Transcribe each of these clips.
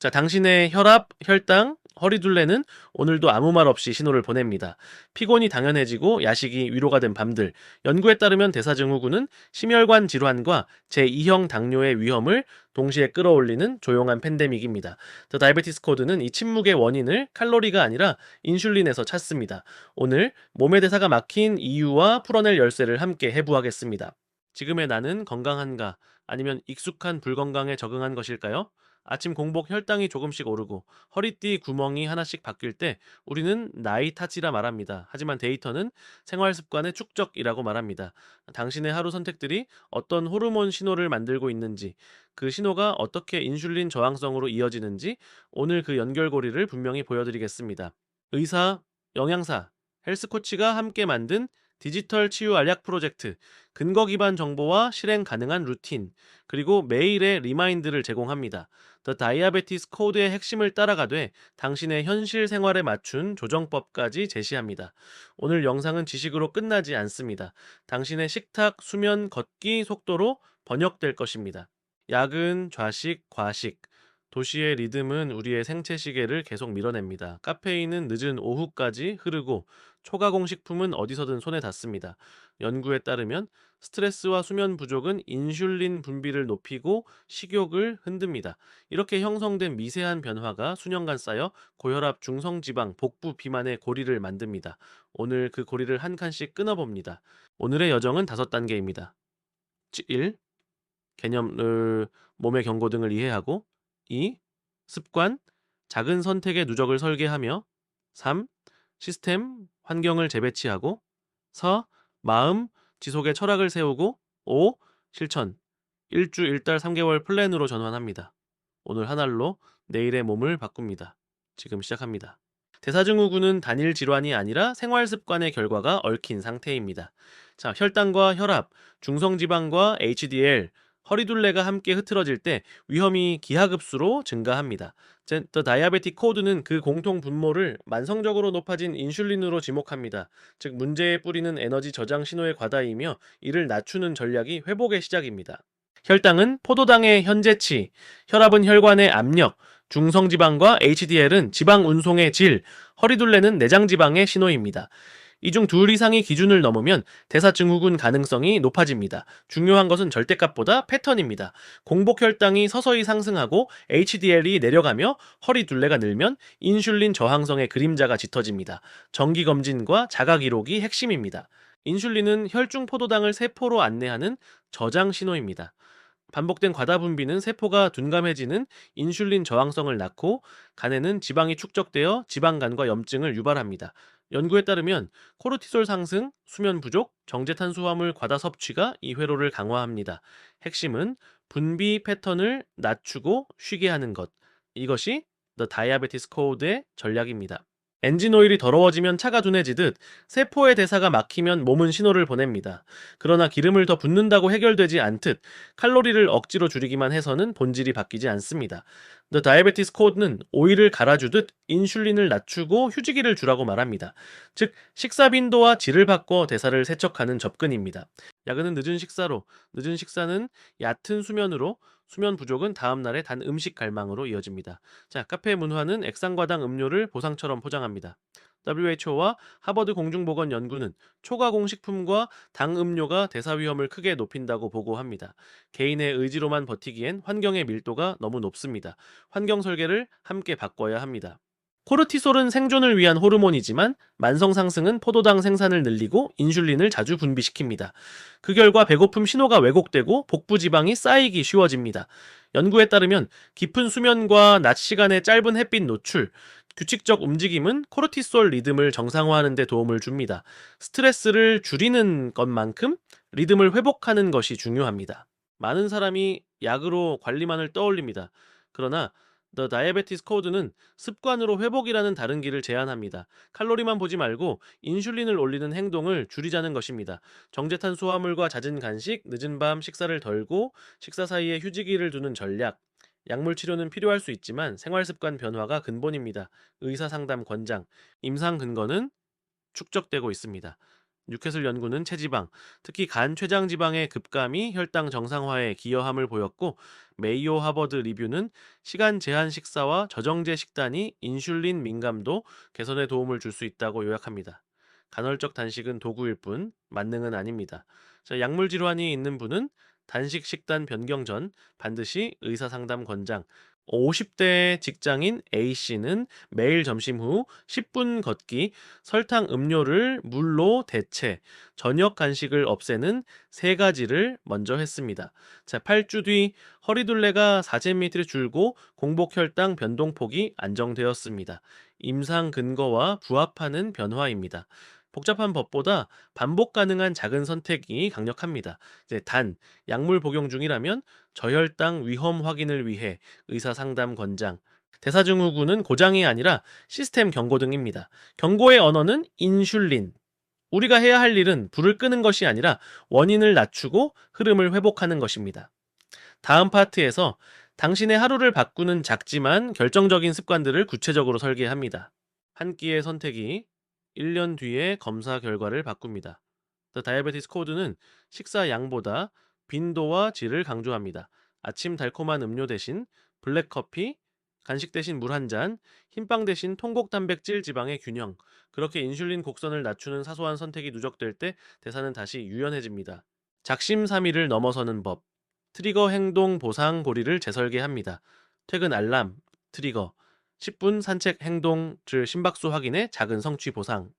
자, 당신의 혈압, 혈당, 허리둘레는 오늘도 아무 말 없이 신호를 보냅니다. 피곤이 당연해지고 야식이 위로가 된 밤들. 연구에 따르면 대사증후군은 심혈관 질환과 제2형 당뇨의 위험을 동시에 끌어올리는 조용한 팬데믹입니다. 더 다이베티스 코드는 이 침묵의 원인을 칼로리가 아니라 인슐린에서 찾습니다. 오늘 몸의 대사가 막힌 이유와 풀어낼 열쇠를 함께 해부하겠습니다. 지금의 나는 건강한가? 아니면 익숙한 불건강에 적응한 것일까요? 아침 공복 혈당이 조금씩 오르고 허리띠 구멍이 하나씩 바뀔 때 우리는 나이 탓이라 말합니다. 하지만 데이터는 생활 습관의 축적이라고 말합니다. 당신의 하루 선택들이 어떤 호르몬 신호를 만들고 있는지, 그 신호가 어떻게 인슐린 저항성으로 이어지는지 오늘 그 연결고리를 분명히 보여드리겠습니다. 의사, 영양사, 헬스 코치가 함께 만든 디지털 치유 알약 프로젝트, 근거 기반 정보와 실행 가능한 루틴, 그리고 매일의 리마인드를 제공합니다. 더 다이아베티스 코드의 핵심을 따라가되 당신의 현실 생활에 맞춘 조정법까지 제시합니다. 오늘 영상은 지식으로 끝나지 않습니다. 당신의 식탁, 수면, 걷기 속도로 번역될 것입니다. 야근, 좌식, 과식. 도시의 리듬은 우리의 생체 시계를 계속 밀어냅니다. 카페인은 늦은 오후까지 흐르고 초가공 식품은 어디서든 손에 닿습니다. 연구에 따르면 스트레스와 수면 부족은 인슐린 분비를 높이고 식욕을 흔듭니다. 이렇게 형성된 미세한 변화가 수년간 쌓여 고혈압, 중성지방, 복부 비만의 고리를 만듭니다. 오늘 그 고리를 한 칸씩 끊어봅니다. 오늘의 여정은 5단계입니다. 1. 개념을 몸의 경고 등을 이해하고 2. 습관, 작은 선택의 누적을 설계하며 3. 시스템, 환경을 재배치하고 4. 마음, 지속의 철학을 세우고 5. 실천, 일주 일달 3개월 플랜으로 전환합니다. 오늘 한 알로 내일의 몸을 바꿉니다. 지금 시작합니다. 대사증후군은 단일 질환이 아니라 생활 습관의 결과가 얽힌 상태입니다. 자, 혈당과 혈압, 중성지방과 HDL, 허리둘레가 함께 흐트러질 때 위험이 기하급수로 증가합니다. 더 다이아베틱 코드는 그 공통 분모를 만성적으로 높아진 인슐린으로 지목합니다. 즉 문제의 뿌리는 에너지 저장 신호의 과다이며 이를 낮추는 전략이 회복의 시작입니다. 혈당은 포도당의 현재치, 혈압은 혈관의 압력, 중성지방과 HDL은 지방 운송의 질, 허리둘레는 내장지방의 신호입니다. 이 중 둘 이상이 기준을 넘으면 대사증후군 가능성이 높아집니다. 중요한 것은 절대값보다 패턴입니다. 공복 혈당이 서서히 상승하고 HDL이 내려가며 허리둘레가 늘면 인슐린 저항성의 그림자가 짙어집니다. 정기검진과 자가기록이 핵심입니다. 인슐린은 혈중 포도당을 세포로 안내하는 저장 신호입니다. 반복된 과다 분비는 세포가 둔감해지는 인슐린 저항성을 낳고 간에는 지방이 축적되어 지방간과 염증을 유발합니다. 연구에 따르면 코르티솔 상승, 수면 부족, 정제탄수화물 과다 섭취가 이 회로를 강화합니다. 핵심은 분비 패턴을 낮추고 쉬게 하는 것. 이것이 The Diabetes Code의 전략입니다. 엔진 오일이 더러워지면 차가 둔해지듯 세포의 대사가 막히면 몸은 신호를 보냅니다. 그러나 기름을 더 붓는다고 해결되지 않듯 칼로리를 억지로 줄이기만 해서는 본질이 바뀌지 않습니다. The Diabetes Code는 오일을 갈아주듯 인슐린을 낮추고 휴지기를 주라고 말합니다. 즉 식사 빈도와 질을 바꿔 대사를 세척하는 접근입니다. 야근은 늦은 식사로, 늦은 식사는 얕은 수면으로, 수면 부족은 다음날의 단 음식 갈망으로 이어집니다. 자, 카페 문화는 액상과당 음료를 보상처럼 포장합니다. WHO와 하버드 공중보건연구는 초가공 식품과 당 음료가 대사 위험을 크게 높인다고 보고합니다. 개인의 의지로만 버티기엔 환경의 밀도가 너무 높습니다. 환경 설계를 함께 바꿔야 합니다. 코르티솔은 생존을 위한 호르몬이지만 만성 상승은 포도당 생산을 늘리고 인슐린을 자주 분비시킵니다. 그 결과 배고픔 신호가 왜곡되고 복부 지방이 쌓이기 쉬워집니다. 연구에 따르면 깊은 수면과 낮 시간의 짧은 햇빛 노출, 규칙적 움직임은 코르티솔 리듬을 정상화하는 데 도움을 줍니다. 스트레스를 줄이는 것만큼 리듬을 회복하는 것이 중요합니다. 많은 사람이 약으로 관리만을 떠올립니다. 그러나 The Diabetes Code는 습관으로 회복이라는 다른 길을 제안합니다. 칼로리만 보지 말고 인슐린을 올리는 행동을 줄이자는 것입니다. 정제탄수화물과 잦은 간식, 늦은 밤 식사를 덜고 식사 사이에 휴지기를 두는 전략. 약물 치료는 필요할 수 있지만 생활 습관 변화가 근본입니다. 의사 상담 권장. 임상 근거는 축적되고 있습니다. 뉴캐슬 연구는 체지방, 특히 간 췌장 지방의 급감이 혈당 정상화에 기여함을 보였고, 메이오 하버드 리뷰는 시간 제한 식사와 저정제 식단이 인슐린 민감도 개선에 도움을 줄 수 있다고 요약합니다. 간헐적 단식은 도구일 뿐 만능은 아닙니다. 자, 약물 질환이 있는 분은 단식 식단 변경 전 반드시 의사 상담 권장. 50대 직장인 A씨는 매일 점심 후 10분 걷기, 설탕 음료를 물로 대체, 저녁 간식을 없애는 세 가지를 먼저 했습니다. 자, 8주 뒤 허리둘레가 4cm 줄고 공복 혈당 변동폭이 안정되었습니다. 임상 근거와 부합하는 변화입니다. 복잡한 법보다 반복 가능한 작은 선택이 강력합니다. 이제 단, 약물 복용 중이라면 저혈당 위험 확인을 위해 의사 상담 권장. 대사증후군은 고장이 아니라 시스템 경고 등입니다. 경고의 언어는 인슐린. 우리가 해야 할 일은 불을 끄는 것이 아니라 원인을 낮추고 흐름을 회복하는 것입니다. 다음 파트에서 당신의 하루를 바꾸는 작지만 결정적인 습관들을 구체적으로 설계합니다. 한 끼의 선택이 1년 뒤에 검사 결과를 바꿉니다. The Diabetes Code는 식사 양보다 빈도와 질을 강조합니다. 아침 달콤한 음료 대신 블랙커피, 간식 대신 물 한 잔, 흰빵 대신 통곡 단백질 지방의 균형. 그렇게 인슐린 곡선을 낮추는 사소한 선택이 누적될 때 대사는 다시 유연해집니다. 작심삼일을 넘어서는 법. 트리거 행동 보상 고리를 재설계합니다. 퇴근 알람, 트리거, 10분 산책 행동, 즉 심박수 확인의 작은 성취 보상.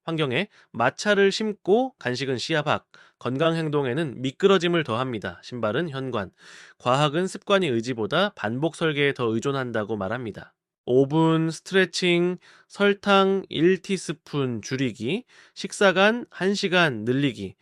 환경에 마차를 심고 간식은 씨앗 밖, 건강 행동에는 미끄러짐을 더합니다. 신발은 현관. 과학은 습관이 의지보다 반복 설계에 더 의존한다고 말합니다. 5분 스트레칭, 설탕 1티스푼 줄이기, 식사간 1시간 늘리기.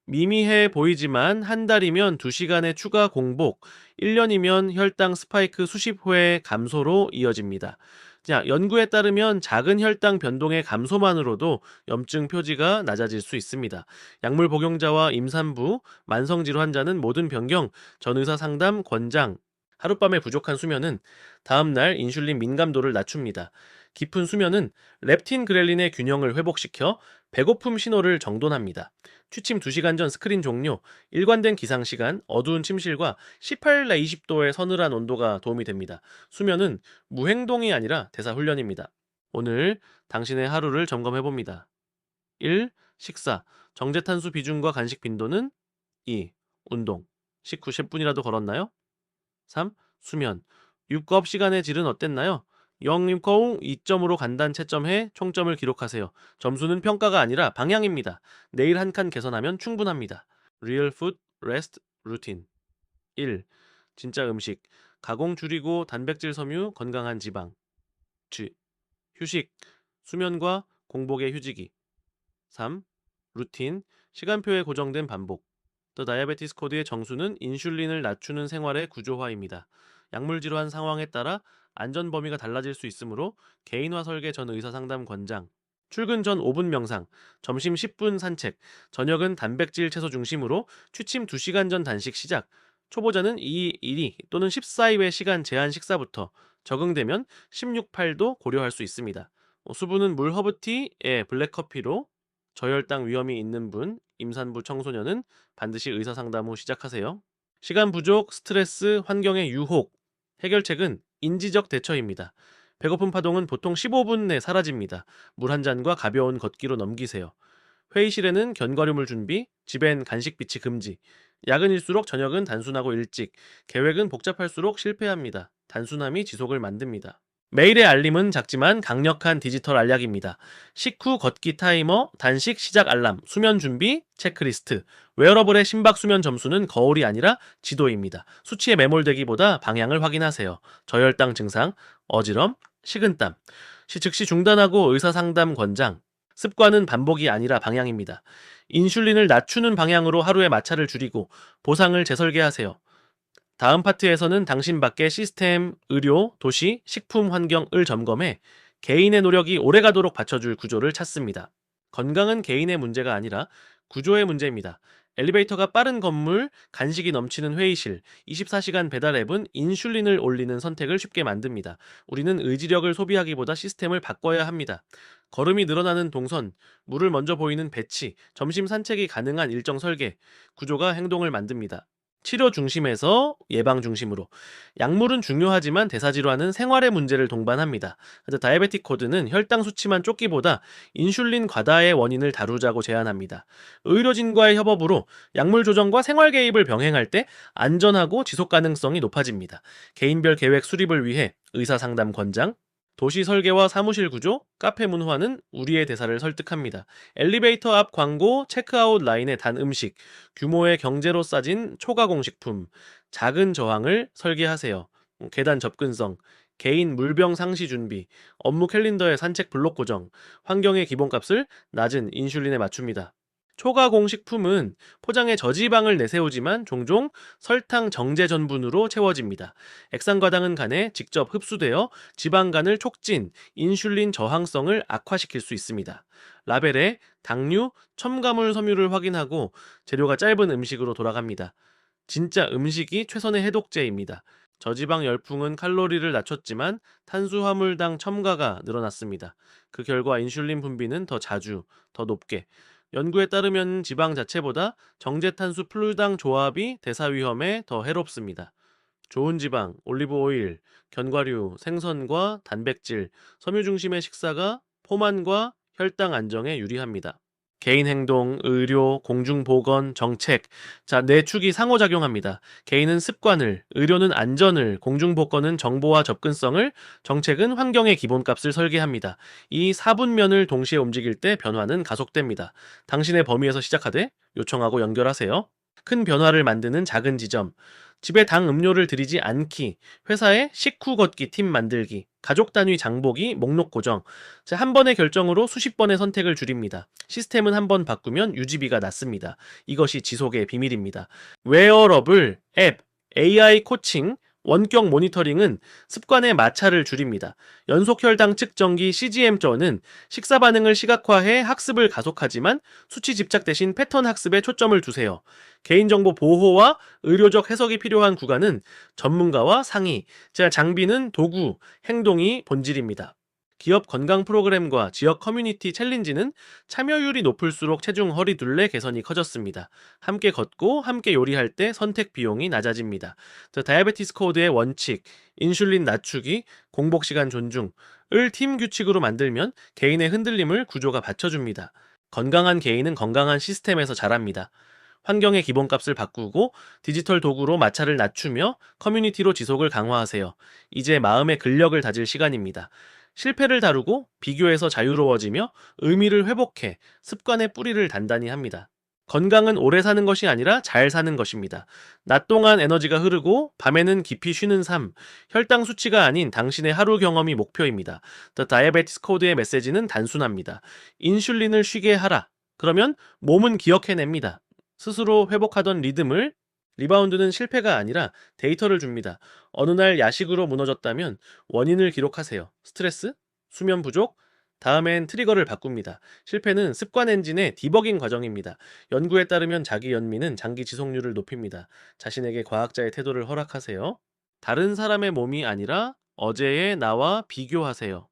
미미해 보이지만 한 달이면 2시간의 추가 공복, 1년이면 혈당 스파이크 수십 회 감소로 이어집니다. 자, 연구에 따르면 작은 혈당 변동의 감소만으로도 염증 표지가 낮아질 수 있습니다. 약물 복용자와 임산부, 만성질환 환자는 모든 변경, 전의사 상담 권장. 하룻밤에 부족한 수면은 다음날 인슐린 민감도를 낮춥니다. 깊은 수면은 렙틴 그렐린의 균형을 회복시켜 배고픔 신호를 정돈합니다. 취침 2시간 전 스크린 종료, 일관된 기상시간, 어두운 침실과 18나 20도의 서늘한 온도가 도움이 됩니다. 수면은 무행동이 아니라 대사훈련입니다. 오늘 당신의 하루를 점검해봅니다. 1. 식사, 정제탄수 비중과 간식 빈도는? 2. 운동, 식후 10분이라도 걸었나요? 3. 수면, 육업 시간의 질은 어땠나요? 0님 2점으로 간단 채점해 총점을 기록하세요. 점수는 평가가 아니라 방향입니다. 내일 한 칸 개선하면 충분합니다. Real Food Rest Routine. 1. 진짜 음식, 가공 줄이고 단백질 섬유, 건강한 지방. 2. 휴식, 수면과 공복의 휴지기. 3. 루틴, 시간표에 고정된 반복. 더 다이아베티스 코드의 정수는 인슐린을 낮추는 생활의 구조화입니다. 약물 질환 상황에 따라 안전 범위가 달라질 수 있으므로 개인화 설계 전 의사 상담 권장. 출근 전 5분 명상, 점심 10분 산책, 저녁은 단백질 채소 중심으로 취침 2시간 전 단식 시작. 초보자는 2, 1위 또는 14일의 시간 제한 식사부터, 적응되면 16~8도 고려할 수 있습니다. 수분은 물 허브티에 블랙커피로. 저혈당 위험이 있는 분, 임산부 청소년은 반드시 의사 상담 후 시작하세요. 시간 부족, 스트레스, 환경의 유혹. 해결책은 인지적 대처입니다. 배고픈 파동은 보통 15분 내 사라집니다. 물 한 잔과 가벼운 걷기로 넘기세요. 회의실에는 견과류물 준비, 집엔 간식 비치 금지. 야근일수록 저녁은 단순하고 일찍, 계획은 복잡할수록 실패합니다. 단순함이 지속을 만듭니다. 매일의 알림은 작지만 강력한 디지털 알약입니다. 식후 걷기 타이머, 단식 시작 알람, 수면 준비, 체크리스트. 웨어러블의 심박 수면 점수는 거울이 아니라 지도입니다. 수치에 매몰되기보다 방향을 확인하세요. 저혈당 증상, 어지럼, 식은땀. 즉시 중단하고 의사상담 권장. 습관은 반복이 아니라 방향입니다. 인슐린을 낮추는 방향으로 하루의 마찰을 줄이고 보상을 재설계하세요. 다음 파트에서는 당신 밖의 시스템, 의료, 도시, 식품 환경을 점검해 개인의 노력이 오래가도록 받쳐줄 구조를 찾습니다. 건강은 개인의 문제가 아니라 구조의 문제입니다. 엘리베이터가 빠른 건물, 간식이 넘치는 회의실, 24시간 배달 앱은 인슐린을 올리는 선택을 쉽게 만듭니다. 우리는 의지력을 소비하기보다 시스템을 바꿔야 합니다. 걸음이 늘어나는 동선, 물을 먼저 보이는 배치, 점심 산책이 가능한 일정 설계, 구조가 행동을 만듭니다. 치료 중심에서 예방 중심으로. 약물은 중요하지만 대사질환은 생활의 문제를 동반합니다. 그래서 다이아베틱 코드는 혈당 수치만 쫓기보다 인슐린 과다의 원인을 다루자고 제안합니다. 의료진과의 협업으로 약물 조정과 생활 개입을 병행할 때 안전하고 지속 가능성이 높아집니다. 개인별 계획 수립을 위해 의사 상담 권장, 도시 설계와 사무실 구조, 카페 문화는 우리의 대사를 설득합니다. 엘리베이터 앞 광고, 체크아웃 라인의 단 음식, 규모의 경제로 싸진 초가공식품, 작은 저항을 설계하세요. 계단 접근성, 개인 물병 상시 준비, 업무 캘린더의 산책 블록 고정, 환경의 기본값을 낮은 인슐린에 맞춥니다. 초가공식품은 포장에 저지방을 내세우지만 종종 설탕 정제 전분으로 채워집니다. 액상과당은 간에 직접 흡수되어 지방간을 촉진, 인슐린 저항성을 악화시킬 수 있습니다. 라벨에 당류, 첨가물 섬유를 확인하고 재료가 짧은 음식으로 돌아갑니다. 진짜 음식이 최선의 해독제입니다. 저지방 열풍은 칼로리를 낮췄지만 탄수화물당 첨가가 늘어났습니다. 그 결과 인슐린 분비는 더 자주, 더 높게, 연구에 따르면 지방 자체보다 정제탄수 플루당 조합이 대사 위험에 더 해롭습니다. 좋은 지방, 올리브 오일, 견과류, 생선과 단백질, 섬유 중심의 식사가 포만과 혈당 안정에 유리합니다. 개인 행동, 의료, 공중보건, 정책. 자, 네 축이 상호작용합니다. 개인은 습관을, 의료는 안전을, 공중보건은 정보와 접근성을, 정책은 환경의 기본값을 설계합니다. 이 4분면을 동시에 움직일 때 변화는 가속됩니다. 당신의 범위에서 시작하되 요청하고 연결하세요. 큰 변화를 만드는 작은 지점. 집에 당 음료를 들이지 않기, 회사에 식후 걷기 팀 만들기, 가족 단위 장보기, 목록 고정. 자, 한 번의 결정으로 수십 번의 선택을 줄입니다. 시스템은 한 번 바꾸면 유지비가 낮습니다. 이것이 지속의 비밀입니다. 웨어러블, 앱, AI 코칭, 원격 모니터링은 습관의 마찰을 줄입니다. 연속 혈당 측정기 CGM-는 식사 반응을 시각화해 학습을 가속하지만 수치 집착 대신 패턴 학습에 초점을 두세요. 개인정보 보호와 의료적 해석이 필요한 구간은 전문가와 상의, 장비는 도구, 행동이 본질입니다. 기업 건강 프로그램과 지역 커뮤니티 챌린지는 참여율이 높을수록 체중 허리 둘레 개선이 커졌습니다. 함께 걷고 함께 요리할 때 선택 비용이 낮아집니다. 다이아베티스 코드의 원칙, 인슐린 낮추기, 공복 시간 존중을 팀 규칙으로 만들면 개인의 흔들림을 구조가 받쳐줍니다. 건강한 개인은 건강한 시스템에서 자랍니다. 환경의 기본값을 바꾸고 디지털 도구로 마찰을 낮추며 커뮤니티로 지속을 강화하세요. 이제 마음의 근력을 다질 시간입니다. 실패를 다루고 비교해서 자유로워지며 의미를 회복해 습관의 뿌리를 단단히 합니다. 건강은 오래 사는 것이 아니라 잘 사는 것입니다. 낮 동안 에너지가 흐르고 밤에는 깊이 쉬는 삶, 혈당 수치가 아닌 당신의 하루 경험이 목표입니다. The Diabetes Code의 메시지는 단순합니다. 인슐린을 쉬게 하라. 그러면 몸은 기억해냅니다. 스스로 회복하던 리듬을. 리바운드는 실패가 아니라 데이터를 줍니다. 어느 날 야식으로 무너졌다면 원인을 기록하세요. 스트레스? 수면 부족? 다음엔 트리거를 바꿉니다. 실패는 습관 엔진의 디버깅 과정입니다. 연구에 따르면 자기 연민은 장기 지속률을 높입니다. 자신에게 과학자의 태도를 허락하세요. 다른 사람의 몸이 아니라 어제의 나와 비교하세요.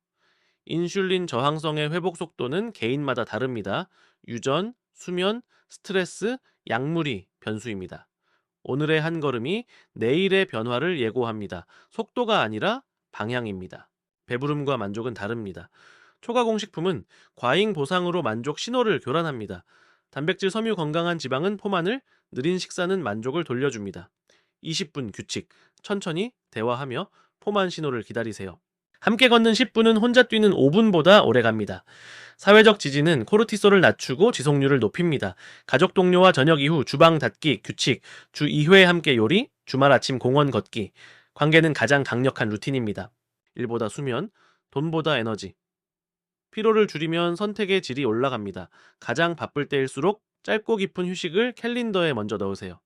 인슐린 저항성의 회복 속도는 개인마다 다릅니다. 유전, 수면, 스트레스, 약물이 변수입니다. 오늘의 한 걸음이 내일의 변화를 예고합니다. 속도가 아니라 방향입니다. 배부름과 만족은 다릅니다. 초가공식품은 과잉 보상으로 만족 신호를 교란합니다. 단백질 섬유 건강한 지방은 포만을, 느린 식사는 만족을 돌려줍니다. 20분 규칙, 천천히 대화하며 포만 신호를 기다리세요. 함께 걷는 10분은 혼자 뛰는 5분보다 오래 갑니다. 사회적 지지는 코르티솔을 낮추고 지속률을 높입니다. 가족 동료와 저녁 이후 주방 닫기 규칙, 주 2회 함께 요리, 주말 아침 공원 걷기. 관계는 가장 강력한 루틴입니다. 일보다 수면, 돈보다 에너지. 피로를 줄이면 선택의 질이 올라갑니다. 가장 바쁠 때일수록 짧고 깊은 휴식을 캘린더에 먼저 넣으세요.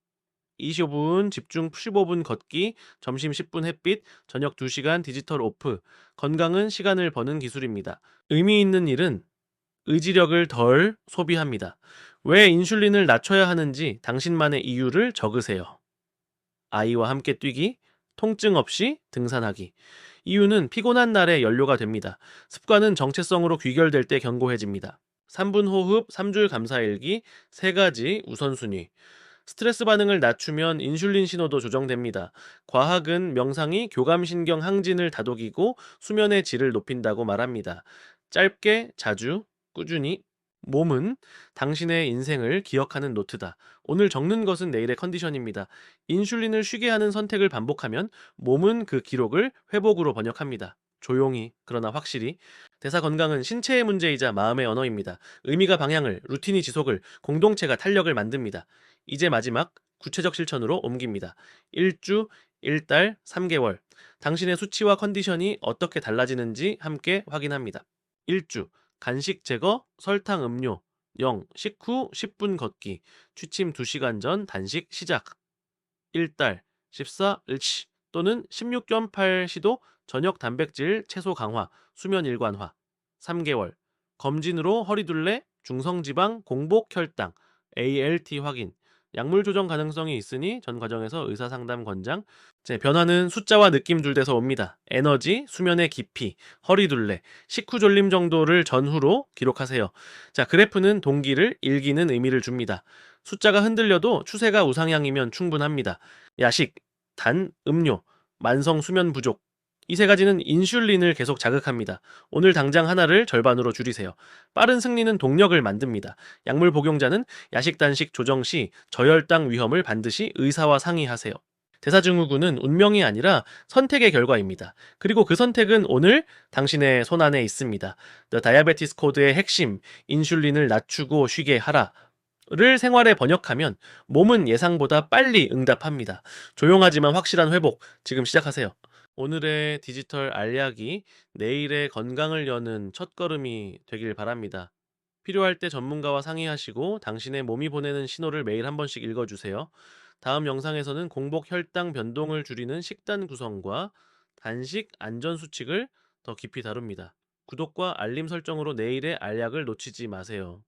25분 집중 15분 걷기, 점심 10분 햇빛, 저녁 2시간 디지털 오프. 건강은 시간을 버는 기술입니다. 의미 있는 일은 의지력을 덜 소비합니다. 왜 인슐린을 낮춰야 하는지 당신만의 이유를 적으세요. 아이와 함께 뛰기, 통증 없이 등산하기. 이유는 피곤한 날의 연료가 됩니다. 습관은 정체성으로 귀결될 때 견고해집니다. 3분 호흡, 3줄 감사일기, 3가지 우선순위. 스트레스 반응을 낮추면 인슐린 신호도 조정됩니다. 과학은 명상이 교감신경 항진을 다독이고 수면의 질을 높인다고 말합니다. 짧게, 자주, 꾸준히. 몸은 당신의 인생을 기억하는 노트다. 오늘 적는 것은 내일의 컨디션입니다. 인슐린을 쉬게 하는 선택을 반복하면 몸은 그 기록을 회복으로 번역합니다. 조용히, 그러나 확실히. 대사 건강은 신체의 문제이자 마음의 언어입니다. 의미가 방향을, 루틴이 지속을, 공동체가 탄력을 만듭니다. 이제 마지막 구체적 실천으로 옮깁니다. 1주, 1달, 3개월. 당신의 수치와 컨디션이 어떻게 달라지는지 함께 확인합니다. 1주, 간식 제거, 설탕 음료, 0, 식후 10분 걷기, 취침 2시간 전 단식 시작. 1달, 14일치 또는 16.8시도 저녁 단백질 채소 강화, 수면 일관화. 3개월, 검진으로 허리둘레, 중성지방, 공복 혈당, ALT 확인, 약물 조정 가능성이 있으니 전 과정에서 의사상담 권장. 변화는 숫자와 느낌 둘 데서 옵니다. 에너지, 수면의 깊이, 허리둘레, 식후 졸림 정도를 전후로 기록하세요. 그래프는 동기를, 일기는 의미를 줍니다. 숫자가 흔들려도 추세가 우상향이면 충분합니다. 야식, 단, 음료, 만성 수면 부족. 이 3가지는 인슐린을 계속 자극합니다. 오늘 당장 하나를 절반으로 줄이세요. 빠른 승리는 동력을 만듭니다. 약물 복용자는 야식 단식 조정 시 저혈당 위험을 반드시 의사와 상의하세요. 대사증후군은 운명이 아니라 선택의 결과입니다. 그리고 그 선택은 오늘 당신의 손안에 있습니다. The Diabetes Code의 핵심, 인슐린을 낮추고 쉬게 하라. 를 생활에 번역하면 몸은 예상보다 빨리 응답합니다. 조용하지만 확실한 회복, 지금 시작하세요. 오늘의 디지털 알약이 내일의 건강을 여는 첫걸음이 되길 바랍니다. 필요할 때 전문가와 상의하시고 당신의 몸이 보내는 신호를 매일 한 번씩 읽어주세요. 다음 영상에서는 공복 혈당 변동을 줄이는 식단 구성과 단식 안전 수칙을 더 깊이 다룹니다. 구독과 알림 설정으로 내일의 알약을 놓치지 마세요.